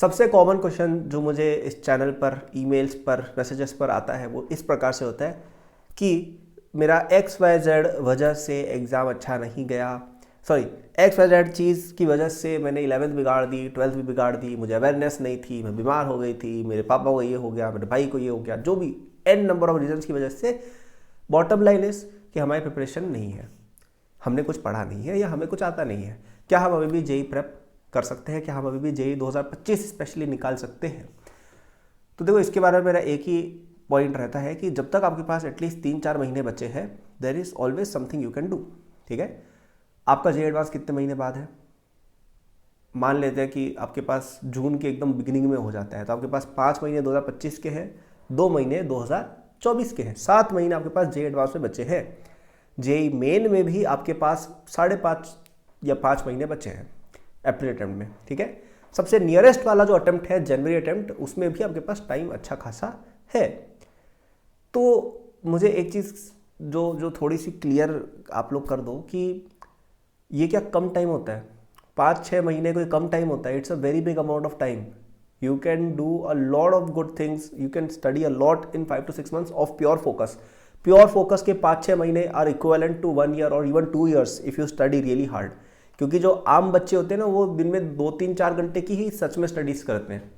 सबसे common question जो मुझे इस चैनल पर, ईमेल्स पर, मैसेजेस पर आता है वो इस प्रकार से होता है कि मेरा XYZ वजह से एग्ज़ाम अच्छा नहीं गया, सॉरी XYZ चीज़ की वजह से मैंने 11th बिगाड़ दी, 12th भी बिगाड़ दी, मुझे अवेयरनेस नहीं थी, मैं बीमार हो गई थी, मेरे पापा को ये हो गया, मेरे भाई को ये हो गया, जो भी n नंबर ऑफ रीजन्स की वजह से बॉटम लाइन इज कि हमारी प्रिपरेशन नहीं है, हमने कुछ पढ़ा नहीं है या हमें कुछ आता नहीं है। क्या हम अभी भी जेई प्रेप कर सकते हैं? क्या हम अभी भी जेई 2025 स्पेशली निकाल सकते हैं? तो देखो, इसके बारे में मेरा एक ही पॉइंट रहता है कि जब तक आपके पास एटलीस्ट 3-4 महीने बचे हैं, there is always something you can do. ठीक है, आपका जेई एडवांस कितने महीने बाद है? मान लेते हैं कि आपके पास जून के एकदम बिगिनिंग में हो जाता है, तो आपके पास 5 महीने 2025 के हैं, 2 महीने 2024 के हैं, 7 महीने आपके पास जेई एडवांस में बचे हैं। जेई मेन में भी आपके पास 5.5 या 5 महीने बचे हैं अप्रैल अटेम्प्ट में। ठीक है, सबसे नियरेस्ट वाला जो अटेम्प्ट है जनवरी अटेम्प्ट, उसमें भी आपके पास टाइम अच्छा खासा है। तो मुझे एक चीज़ जो थोड़ी सी क्लियर आप लोग कर दो कि ये क्या कम टाइम होता है? 5-6 महीने कोई कम टाइम होता है? It's a very big amount of time. You can do a lot of good things, you can study a lot in 5 to 6 months of pure focus. Pure focus के 5-6 महीने आर इक्वलेंट टू 1 year और even 2 years if you study really hard. क्योंकि जो आम बच्चे होते हैं ना, वो दिन में 2-3-4 घंटे की ही सच में स्टडीज करते हैं।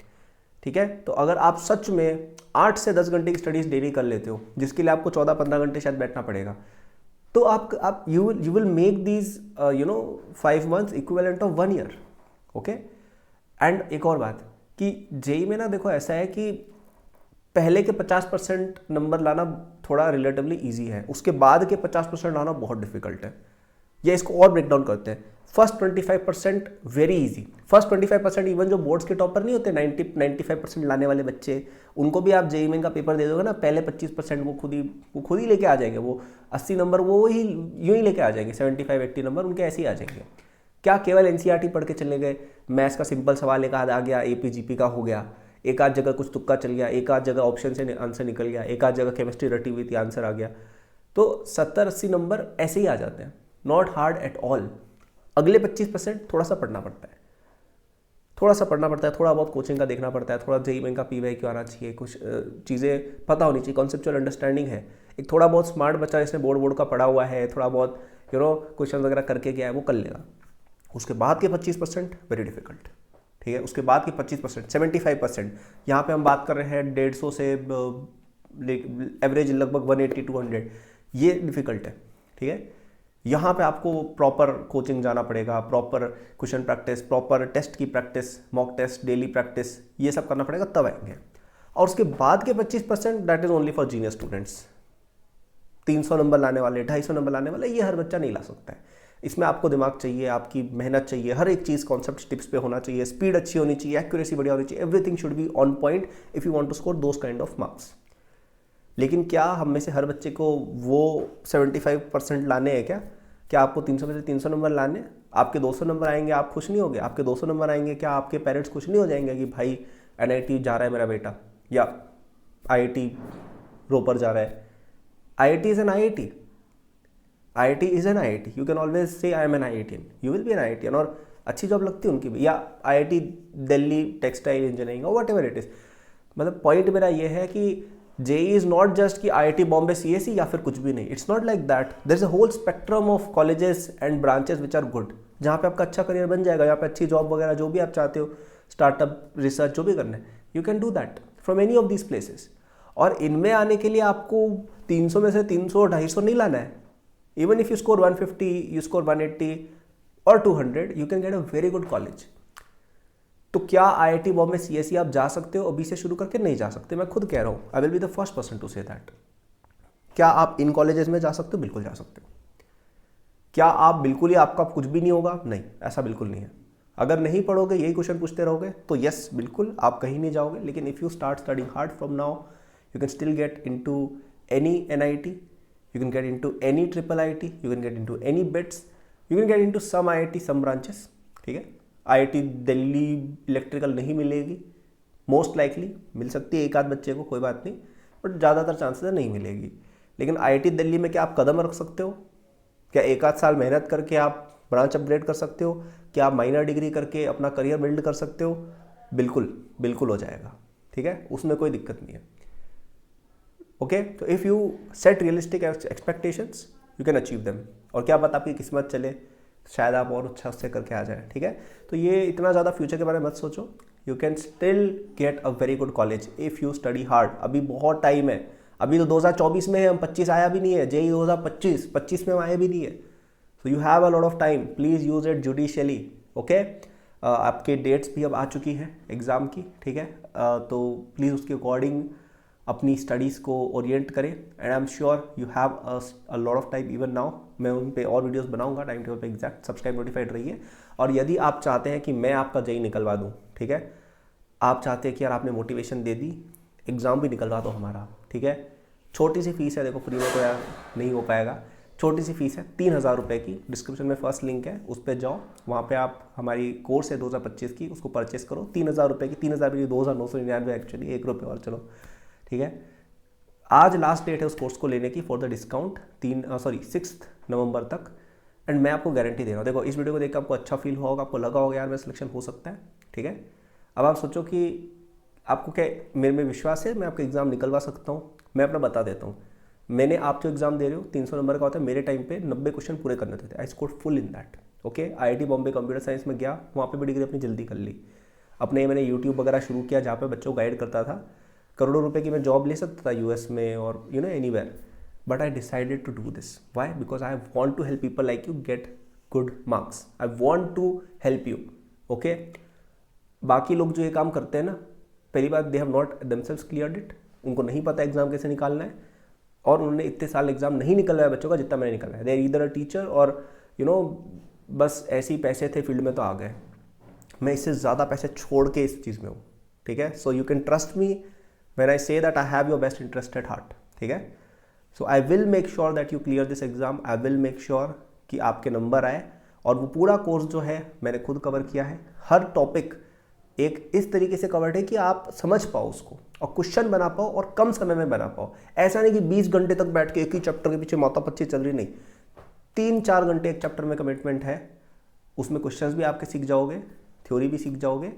ठीक है, तो अगर आप सच में 8 से 10 घंटे की स्टडीज डेली कर लेते हो, जिसके लिए आपको 14-15 घंटे शायद बैठना पड़ेगा, तो आप you will make these 5 months equivalent of 1 year। Okay, and एक और बात कि जेई में ना देखो ऐसा है कि पहले के 50% नंबर लाना थोड़ा रिलेटिवली ईजी है, उसके बाद के 50% लाना बहुत डिफिकल्ट है। या इसको और ब्रेक डाउन करते हैं, first 25% very easy. First 25% even जो बोर्ड्स के टॉपर नहीं होते, 90-95% लाने वाले बच्चे, उनको भी आप जेई मेन का पेपर दे दोगे ना, पहले 25% वो खुद ही लेके आ जाएंगे। वो 80 नंबर वो ही यूं ही लेके आ जाएंगे, 75-80 नंबर उनके ऐसे ही आ जाएंगे। क्या केवल एनसीईआरटी पढ़ के चले गए, मैथ्स का सिंपल सवाल एक आध आ गया, एपीजीपी का हो गया, एक आध जगह कुछ तुक्का चल गया, एक आध जगह ऑप्शन से आंसर निकल गया, एक आध जगह केमिस्ट्री रटी हुई थी आंसर आ गया, तो 70-80 नंबर ऐसे ही आ जाते हैं। Not hard at all. अगले 25% थोड़ा सा पढ़ना पड़ता है, थोड़ा बहुत कोचिंग का देखना पड़ता है, थोड़ा जेई मेन का पीवाईक्यू आना चाहिए, कुछ चीज़ें पता होनी चाहिए, कॉन्सेप्चुअल अंडरस्टैंडिंग है। एक थोड़ा बहुत स्मार्ट बच्चा जिसने बोर्ड का पढ़ा हुआ है, थोड़ा बहुत क्वेश्चन वगैरह करके गया है, वो कर लेगा। उसके बाद के 25% वेरी डिफिकल्ट। ठीक है, उसके बाद के 25%, 75%, यहाँ पे हम बात कर रहे हैं 150 से एवरेज लगभग 180-200, ये डिफिकल्ट है। ठीक है, यहाँ पे आपको प्रॉपर कोचिंग जाना पड़ेगा, proper question practice, proper test की practice, mock test, daily practice, ये सब करना पड़ेगा, तब आएंगे। और उसके बाद के 25% that is only for जीनियर students. 300 number लाने वाले, 250 नंबर लाने वाले, ये हर बच्चा नहीं ला सकता है। इसमें आपको दिमाग चाहिए, आपकी मेहनत चाहिए, हर एक चीज़ कॉन्सेप्ट टिप्स पे होना चाहिए, स्पीड अच्छी होनी चाहिए, एक्यूरेसी बढ़िया होनी चाहिए, everything should be on point if you want to score those kind of marks. लेकिन क्या हम में से हर बच्चे को वो 75% लाने हैं? क्या आपको 300 में से 300 नंबर लाने? आपके 200 नंबर आएंगे, आप खुश नहीं होगे? आपके 200 नंबर आएंगे, क्या आपके पेरेंट्स खुश नहीं हो जाएंगे कि भाई एनआईटी जा रहा है मेरा बेटा, या आईआईटी रोपर जा रहा है? IIT is an IIT, IIT is an IIT. You can always say I am an IITian. You will be an IITian, और अच्छी जॉब लगती है उनकी भी, या IIT दिल्ली टेक्सटाइल इंजीनियरिंग और वट एवर इट इज। मतलब पॉइंट मेरा ये है कि जेई इज नॉट जस्ट कि IIT बॉम्बे CSE या फिर कुछ भी नहीं। It's not like that. There is a whole spectrum of colleges and branches which are good, जहाँ पे आपका अच्छा करियर बन जाएगा, यहाँ पे अच्छी जॉब वगैरह जो भी आप चाहते हो, स्टार्टअप, रिसर्च, जो भी करना है, you can do that from any of these places. और इनमें आने के लिए आपको 300 में से 300, 250 नहीं लाना है। Even if you score 150, you score 180 or 200, you can get a very good college. तो क्या IIT बॉम्बे CSE आप जा सकते हो अभी से शुरू करके? नहीं जा सकते। मैं खुद कह रहा हूँ, I will be the first person to say that. क्या आप इन कॉलेजेस में जा सकते हो? बिल्कुल जा सकते हो। क्या आप बिल्कुल ही आपका कुछ भी नहीं होगा? नहीं, ऐसा बिल्कुल नहीं है। अगर नहीं पढ़ोगे, यही क्वेश्चन पूछते रहोगे, तो यस बिल्कुल आप कहीं नहीं जाओगे। लेकिन if you start studying hard from now, you can still get into any NIT, you can get into any triple IIT, you can get into any BITS, you can get into some IIT, some branches. ठीक है, IIT Delhi electrical नहीं मिलेगी, most likely मिल सकती है एक आध बच्चे को, कोई बात नहीं, बट ज़्यादातर चांसेस है नहीं मिलेगी। लेकिन IIT दिल्ली में क्या आप कदम रख सकते हो? क्या एक आध साल मेहनत करके आप ब्रांच अपग्रेड कर सकते हो? क्या आप माइनर डिग्री करके अपना करियर बिल्ड कर सकते हो? बिल्कुल बिल्कुल हो जाएगा, ठीक है, उसमें कोई दिक्कत नहीं है। ओके, तो if you set realistic expectations you can achieve them, और क्या पता आपकी किस्मत चले, शायद आप और अच्छा उससे करके आ जाए, ठीक है। तो ये इतना ज़्यादा फ्यूचर के बारे में मत सोचो, you can still get a very good college if you study hard. अभी बहुत टाइम है, अभी तो 2024 में है, हम 25 आया भी नहीं है, जेई 2025 में आया भी नहीं है, so you have a lot of time, please use it judicially. Okay, आपके डेट्स भी अब आ चुकी हैं एग्ज़ाम की, ठीक है, तो प्लीज़ उसके अकॉर्डिंग अपनी स्टडीज़ को ओरिएंट करें, and I am sure you have a lot of time even now. मैं उन पे और वीडियोस बनाऊंगा टाइम टेबल पे एग्जैक्ट, सब्सक्राइब नोटिफाइड रहिए। और यदि आप चाहते हैं कि मैं आपका जेई निकलवा दूं, ठीक है, आप चाहते हैं कि यार आपने मोटिवेशन दे दी, एग्ज़ाम भी निकलवा दो हमारा, ठीक है, छोटी सी फीस है, देखो फ्री में तो यार नहीं हो पाएगा, छोटी सी फीस है 3000 रुपये की। डिस्क्रिप्शन में फर्स्ट लिंक है, उस पर जाओ, वहाँ पे आप हमारी कोर्स है 2025 की, उसको परचेस करो 3000 रुपये की, 3000 भी 2999 एक्चुअली, 1 रुपये और चलो, ठीक है। आज लास्ट डेट है उस कोर्स को लेने की फॉर द डिस्काउंट 6 नवंबर तक, एंड मैं आपको गारंटी दे रहा हूँ। देखो इस वीडियो को देख के आपको अच्छा फील होगा, आपको लगा होगा यार मेरा सिलेक्शन हो सकता है, ठीक है। अब आप सोचो कि आपको क्या मेरे में विश्वास है, मैं आपका एग्ज़ाम निकलवा सकता हूँ। मैं अपना बता देता हूँ, मैंने आप जो एग्ज़ाम दे रहे हो 300 नंबर का होता है, मेरे टाइम पे 90 क्वेश्चन पूरे करने थे, I scored full in that. Okay, IIT Bombay computer science में गया, वहाँ पे भी डिग्री अपनी जल्दी कर ली। अपने मैंने यूट्यूब वगैरह शुरू किया जहाँ पे बच्चों को गाइड करता था, करोड़ों रुपए की मैं जॉब ले सकता था यूएस में और you know anywhere, but I decided to do this. Why? Because I want to help people like you get good marks, I want to help you. Okay, बाकी लोग जो ये काम करते हैं ना, पहली बात they have not themselves cleared it, उनको नहीं पता एग्जाम कैसे निकालना है, और उन्होंने इतने साल एग्जाम नहीं निकलवाया बच्चों का जितना मैंने निकाला है। They are either a teacher और यू नो बस ऐसे ही पैसे थे फील्ड में तो आ गए। मैं इससे ज़्यादा पैसे छोड़ के इस चीज़ में हूँ, ठीक है। So you can trust me when I say that I have your best interest at heart, ठीक है। So I will make sure that you clear this exam, I will make sure कि आपके नंबर आए, और वो पूरा course जो है मैंने खुद कवर किया है, हर टॉपिक एक इस तरीके से कवर्ड है कि आप समझ पाओ उसको और क्वेश्चन बना पाओ और कम समय में बना पाओ। ऐसा नहीं कि 20 घंटे तक बैठ के एक ही चैप्टर के पीछे माथापच्ची चल रही, नहीं, 3-4 घंटे एक चैप्टर में कमिटमेंट है, उसमें क्वेश्चंस भी आपके सीख जाओगे, थ्योरी भी सीख जाओगे,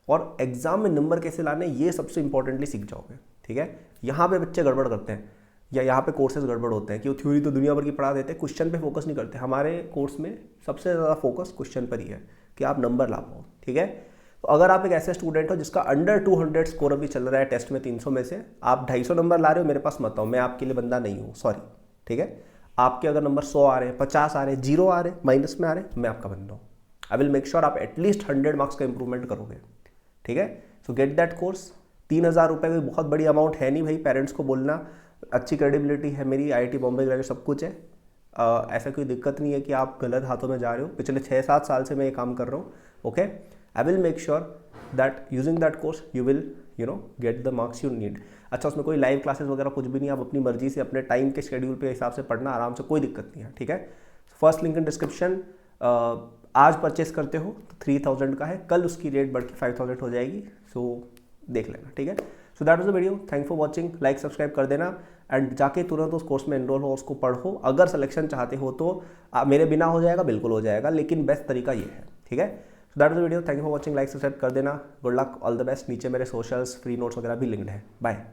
और एग्जाम में नंबर कैसे लाने ये सबसे इंपॉर्टेंटली सीख जाओगे, ठीक है। यहाँ पे बच्चे गड़बड़ करते हैं या यहाँ पे कोर्सेज गड़बड़ होते हैं कि वो थ्योरी तो दुनिया भर की पढ़ा देते हैं, क्वेश्चन पे फोकस नहीं करते। हमारे कोर्स में सबसे ज़्यादा फोकस क्वेश्चन पर ही है कि आप नंबर ला पाओ, ठीक है। तो अगर आप एक ऐसे स्टूडेंट हो जिसका अंडर 200 स्कोर अभी चल रहा है टेस्ट में 300 में से, आप 250 नंबर ला रहे हो, मेरे पास मत आओ, मैं आपके लिए बंदा नहीं हूँ, सॉरी, ठीक है। आपके अगर नंबर 100 आ रहे हैं, 50 आ रहे हैं, 0 आ रहे हैं, माइनस में आ रहे हैं, मैं आपका बंदा हूँ। आई विल मेक श्योर आप एटलीस्ट 100 मार्क्स का इंप्रूवमेंट करोगे, ठीक है। सो गेट दैट कोर्स। 3000 रुपये कोई बहुत बड़ी अमाउंट है नहीं भाई, पेरेंट्स को बोलना, अच्छी क्रेडिबिलिटी है मेरी, IIT बॉम्बे ग्रेजुएट सब कुछ है, ऐसा कोई दिक्कत नहीं है कि आप गलत हाथों में जा रहे हो। पिछले 6-7 साल से मैं ये काम कर रहा हूँ, okay. I will make sure that using that course you will get the marks you need. अच्छा, उसमें कोई लाइव क्लासेस वगैरह कुछ भी नहीं, आप अपनी मर्जी से अपने टाइम के शेड्यूल पे हिसाब से पढ़ना आराम से, कोई दिक्कत नहीं है, ठीक है। फर्स्ट लिंक इन डिस्क्रिप्शन, आज परचेस करते हो तो 3000 का है, कल उसकी रेट बढ़ के 5000 हो जाएगी, सो देख लेना, ठीक है। So that was the video, thank for watching, like subscribe कर देना, एंड जाके तुरंत उस कोर्स में एनरोल हो, उसको पढ़ो। अगर सिलेक्शन चाहते हो तो मेरे बिना हो जाएगा, बिल्कुल हो जाएगा, लेकिन बेस्ट तरीका ये है, ठीक है। So that was the video, thank you for watching, like subscribe कर देना, good luck, all the best. नीचे मेरे सोशल्स, फ्री नोट्स वगैरह भी लिंक्ड है, बाय।